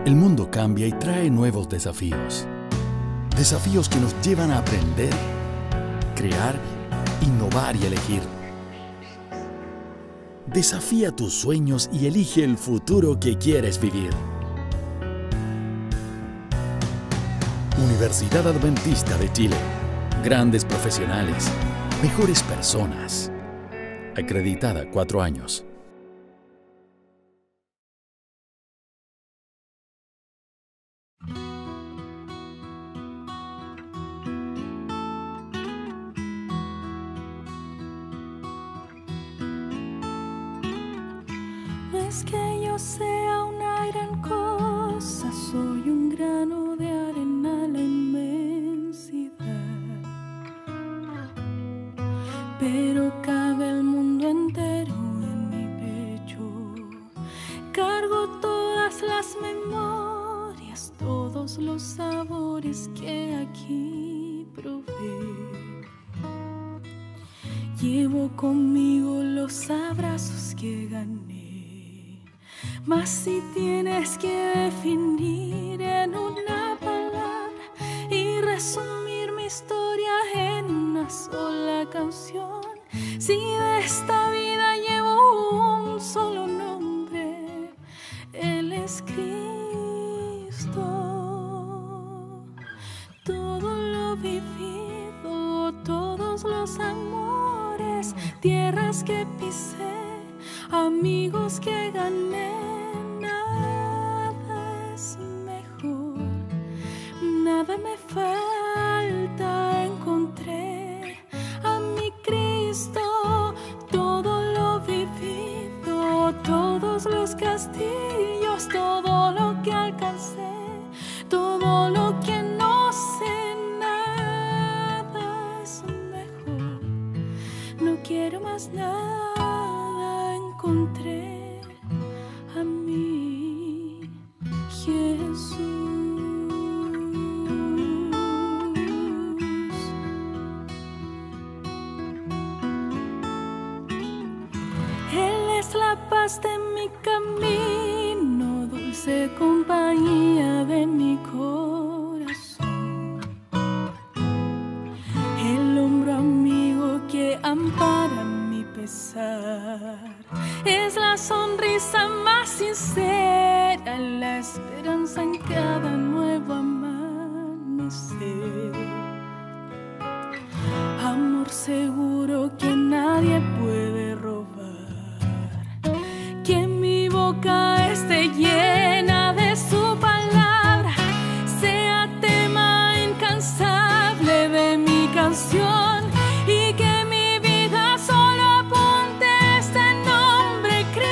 El mundo cambia y trae nuevos desafíos. Desafíos que nos llevan a aprender, crear, innovar y elegir. Desafía tus sueños y elige el futuro que quieres vivir. Universidad Adventista de Chile. Grandes profesionales, mejores personas. Acreditada 4 años. No es que yo sea una gran cosa, soy un grano de arena en la inmensidad. Pero cabe el mundo entero en mi pecho. Cargo todas las memorias, todos los sabores que aquí probé. Llevo conmigo los abrazos que gané. Mas si tienes que definir en una palabra y resumir mi historia en una sola canción, si de esta vida llevo un solo nombre, Él es Cristo. Todo lo vivido, todos los amores, tierras que pisé, amigos que gané, nada es mejor, nada me falta, encontré a mi Cristo. Todo lo vivido, todos los castillos, todo lo que alcancé, todo lo que no sé, nada es mejor, no quiero más nada, encontré a mi Jesús. Él es la paz de mi camino, dulce compañía de mi corazón. El hombro amigo que ampara mi pesar. Es la sonrisa más sincera, la esperanza en cada nuevo amanecer. Amor seguro que nadie puede robar. Que mi boca esté llena de su palabra, sea tema incansable de mi canción, y que mi vida solo apunte este nombre, Cristo.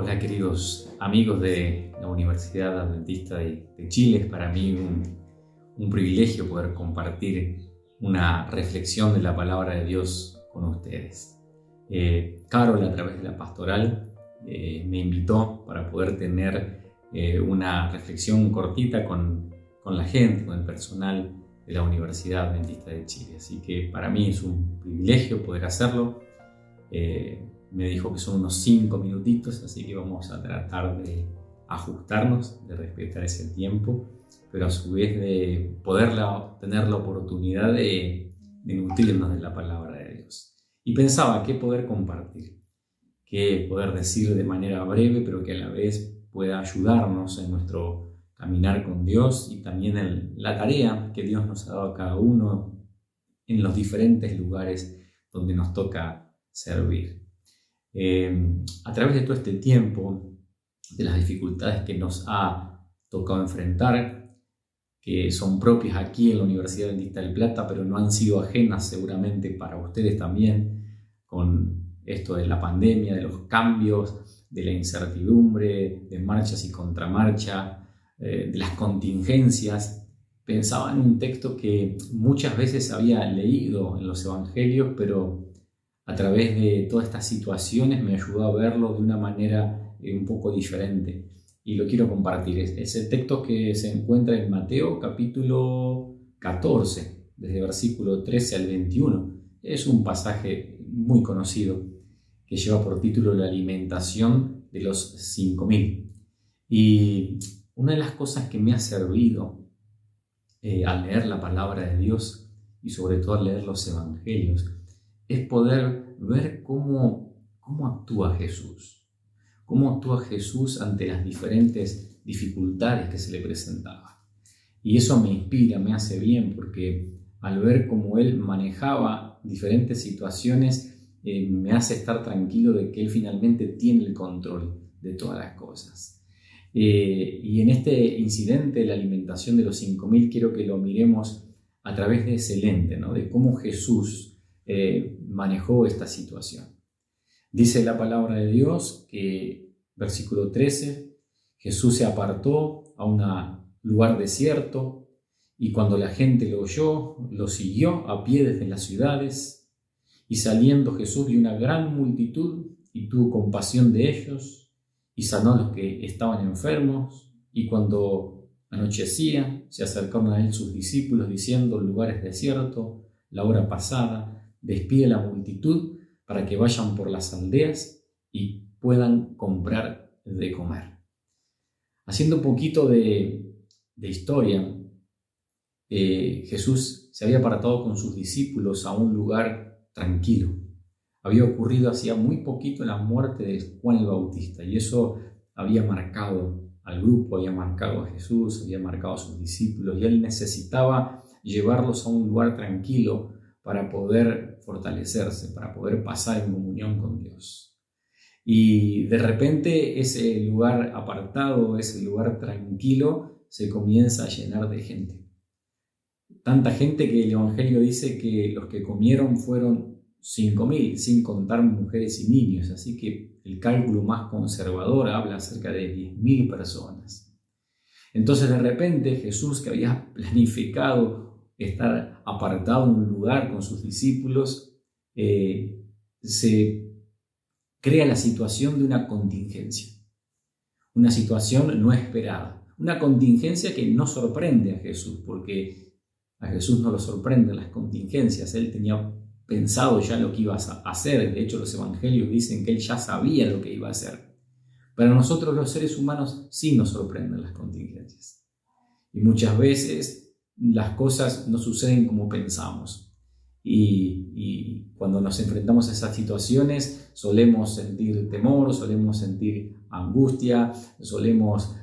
Hola queridos amigos de la Universidad Adventista de Chile. Es para mí un privilegio poder compartir una reflexión de la palabra de Dios con ustedes. Carol, a través de la pastoral, me invitó para poder tener una reflexión cortita con la gente, con el personal de la Universidad Adventista de Chile. Así que para mí es un privilegio poder hacerlo. Me dijo que son unos 5 minutitos, así que vamos a tratar de ajustarnos, de respetar ese tiempo, pero a su vez de poder tener la oportunidad de nutrirnos de la palabra de Dios. Y pensaba qué poder compartir, qué poder decir de manera breve, pero que a la vez pueda ayudarnos en nuestro caminar con Dios y también en la tarea que Dios nos ha dado a cada uno en los diferentes lugares donde nos toca servir. A través de todo este tiempo, de las dificultades que nos ha tocado enfrentar, que son propias aquí en la Universidad Adventista del Plata, pero no han sido ajenas seguramente para ustedes también, con esto de la pandemia, de los cambios, de la incertidumbre, de marchas y contramarchas, de las contingencias. Pensaba en un texto que muchas veces había leído en los evangelios, pero a través de todas estas situaciones me ayudó a verlo de una manera un poco diferente y lo quiero compartir. Es el texto que se encuentra en Mateo capítulo 14, desde versículo 13 al 21. Es un pasaje muy conocido que lleva por título la alimentación de los 5.000. Y una de las cosas que me ha servido al leer la palabra de Dios y sobre todo al leer los evangelios es poder ver cómo actúa Jesús. Cómo actúa Jesús ante las diferentes dificultades que se le presentaban. Y eso me inspira, me hace bien, porque al ver cómo Él manejaba diferentes situaciones, me hace estar tranquilo de que Él finalmente tiene el control de todas las cosas. Y en este incidente de la alimentación de los 5.000 quiero que lo miremos a través de ese lente, ¿no? De cómo Jesús manejó esta situación. Dice la palabra de Dios que, versículo 13, Jesús se apartó a un lugar desierto y cuando la gente lo oyó, lo siguió a pie desde las ciudades, y saliendo Jesús vio una gran multitud y tuvo compasión de ellos y sanó a los que estaban enfermos, y cuando anochecía se acercaron a él sus discípulos diciendo: el lugar es desierto, la hora pasada, despide la multitud para que vayan por las aldeas y puedan comprar de comer. Haciendo un poquito de historia, Jesús se había apartado con sus discípulos a un lugar tranquilo. Había ocurrido hacía muy poquito la muerte de Juan el Bautista y eso había marcado al grupo, había marcado a Jesús, había marcado a sus discípulos, y él necesitaba llevarlos a un lugar tranquilo para poder fortalecerse, para poder pasar en comunión con Dios. Y de repente ese lugar apartado, ese lugar tranquilo, se comienza a llenar de gente. Tanta gente que el Evangelio dice que los que comieron fueron 5.000, sin contar mujeres y niños. Así que el cálculo más conservador habla acerca de 10.000 personas. Entonces de repente Jesús, que había planificado estar apartado en un lugar con sus discípulos, se crea la situación de una contingencia, una situación no esperada, una contingencia que no sorprende a Jesús, porque a Jesús no lo sorprenden las contingencias. Él tenía pensado ya lo que iba a hacer. De hecho, los evangelios dicen que él ya sabía lo que iba a hacer. Pero a nosotros los seres humanos sí nos sorprenden las contingencias, y muchas veces las cosas no suceden como pensamos, y cuando nos enfrentamos a esas situaciones solemos sentir temor, solemos sentir angustia, solemos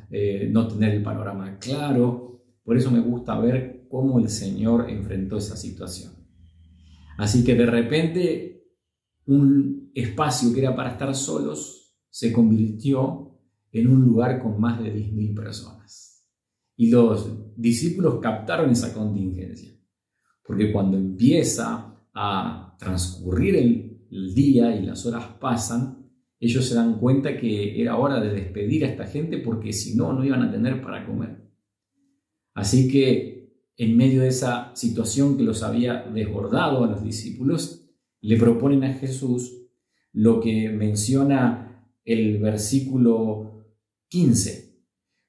no tener el panorama claro. Por eso me gusta ver cómo el Señor enfrentó esa situación. Así que de repente un espacio que era para estar solos se convirtió en un lugar con más de 10.000 personas. Y los discípulos captaron esa contingencia, porque cuando empieza a transcurrir el día y las horas pasan, ellos se dan cuenta que era hora de despedir a esta gente porque si no, no iban a tener para comer. Así que en medio de esa situación que los había desbordado a los discípulos, le proponen a Jesús lo que menciona el versículo 15.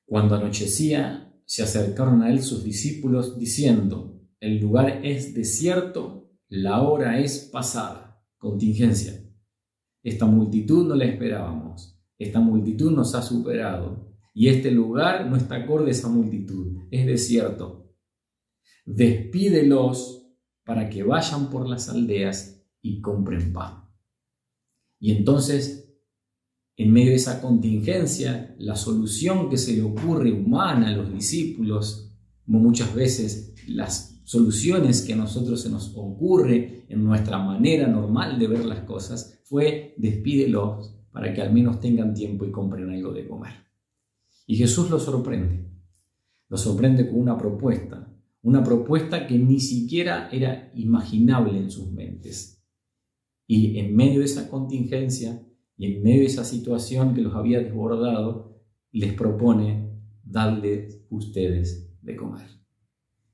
Cuando anochecía, se acercaron a él sus discípulos diciendo: el lugar es desierto, la hora es pasada. Contingencia. Esta multitud no la esperábamos. Esta multitud nos ha superado. Y este lugar no está acorde a esa multitud. Es desierto. Despídelos para que vayan por las aldeas y compren pan. Y entonces, en medio de esa contingencia, la solución que se le ocurre humana a los discípulos, como muchas veces las soluciones que a nosotros se nos ocurre en nuestra manera normal de ver las cosas, fue: despídelos para que al menos tengan tiempo y compren algo de comer. Y Jesús los sorprende con una propuesta que ni siquiera era imaginable en sus mentes. Y en medio de esa contingencia y en medio de esa situación que los había desbordado, les propone: darles ustedes de comer.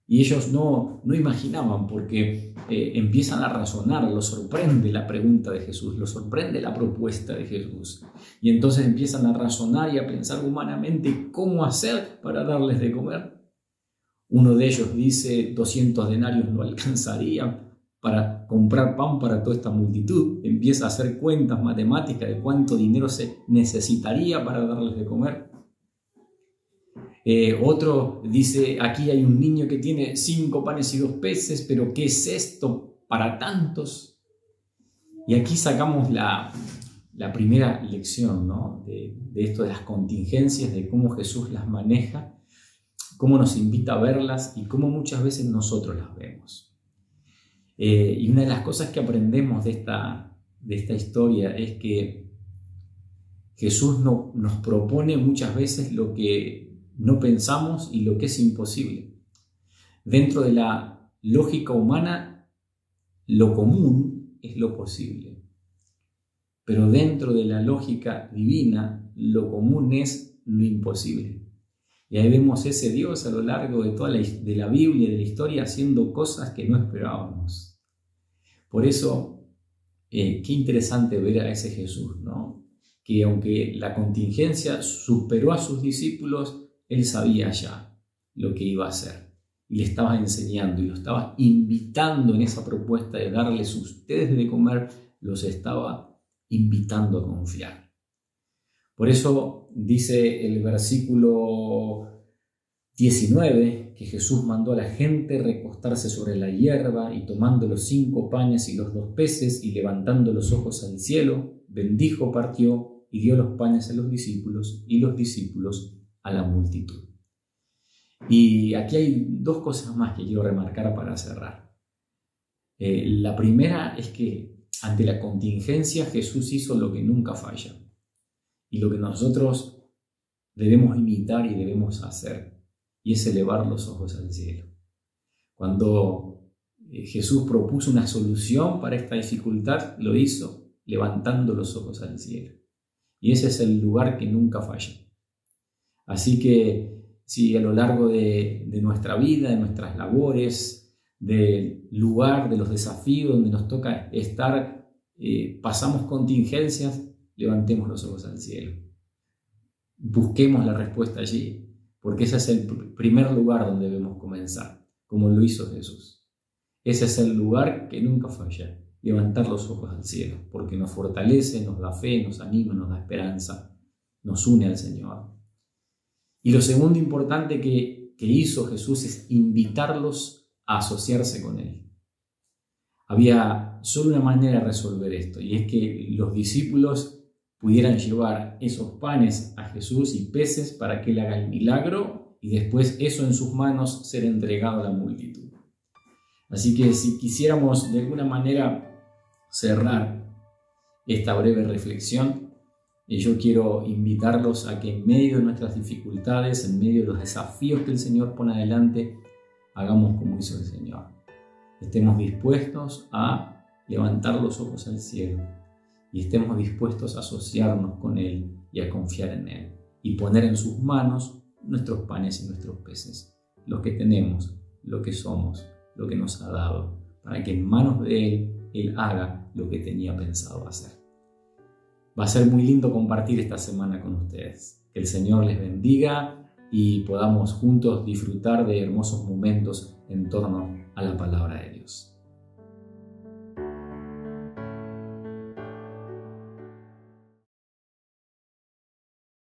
Y ellos no imaginaban, porque empiezan a razonar, los sorprende la pregunta de Jesús, los sorprende la propuesta de Jesús. Y entonces empiezan a razonar y a pensar humanamente cómo hacer para darles de comer. Uno de ellos dice: 200 denarios no alcanzaría para comprar pan para toda esta multitud. Empieza a hacer cuentas matemáticas de cuánto dinero se necesitaría para darles de comer. Otro dice: aquí hay un niño que tiene 5 panes y 2 peces, pero ¿qué es esto para tantos? Y aquí sacamos la primera lección, ¿no? de esto de las contingencias, de cómo Jesús las maneja, cómo nos invita a verlas y cómo muchas veces nosotros las vemos. Y una de las cosas que aprendemos de esta historia es que Jesús nos propone muchas veces lo que no pensamos y lo que es imposible. Dentro de la lógica humana, lo común es lo posible. Pero dentro de la lógica divina, lo común es lo imposible. Y ahí vemos ese Dios a lo largo de toda de la Biblia y de la historia haciendo cosas que no esperábamos. Por eso, qué interesante ver a ese Jesús, ¿no? Que aunque la contingencia superó a sus discípulos, Él sabía ya lo que iba a hacer. Y le estaba enseñando y lo estaba invitando en esa propuesta de darles ustedes de comer, los estaba invitando a confiar. Por eso dice el versículo 19 que Jesús mandó a la gente recostarse sobre la hierba y tomando los 5 panes y los 2 peces y levantando los ojos al cielo, bendijo, partió y dio los panes a los discípulos y los discípulos a la multitud. Y aquí hay 2 cosas más que quiero remarcar para cerrar. La primera es que ante la contingencia Jesús hizo lo que nunca falla. Y lo que nosotros debemos imitar y debemos hacer, y es elevar los ojos al cielo. Cuando Jesús propuso una solución para esta dificultad, lo hizo levantando los ojos al cielo. Y ese es el lugar que nunca falla. Así que si a lo largo de nuestra vida, de nuestras labores, del lugar, de los desafíos donde nos toca estar, pasamos contingencias, levantemos los ojos al cielo. Busquemos la respuesta allí, porque ese es el primer lugar donde debemos comenzar, como lo hizo Jesús. Ese es el lugar que nunca falla, levantar los ojos al cielo, porque nos fortalece, nos da fe, nos anima, nos da esperanza, nos une al Señor. Y lo segundo importante que hizo Jesús es invitarlos a asociarse con Él. Había solo una manera de resolver esto, y es que los discípulos pudieran llevar esos panes a Jesús y peces para que Él haga el milagro y después eso en sus manos ser entregado a la multitud. Así que si quisiéramos de alguna manera cerrar esta breve reflexión, yo quiero invitarlos a que en medio de nuestras dificultades, en medio de los desafíos que el Señor pone adelante, hagamos como hizo el Señor. Estemos dispuestos a levantar los ojos al cielo y estemos dispuestos a asociarnos con Él y a confiar en Él y poner en sus manos nuestros panes y nuestros peces, lo que tenemos, lo que somos, lo que nos ha dado, para que en manos de Él haga lo que tenía pensado hacer. Va a ser muy lindo compartir esta semana con ustedes. Que el Señor les bendiga y podamos juntos disfrutar de hermosos momentos en torno a la palabra de Dios.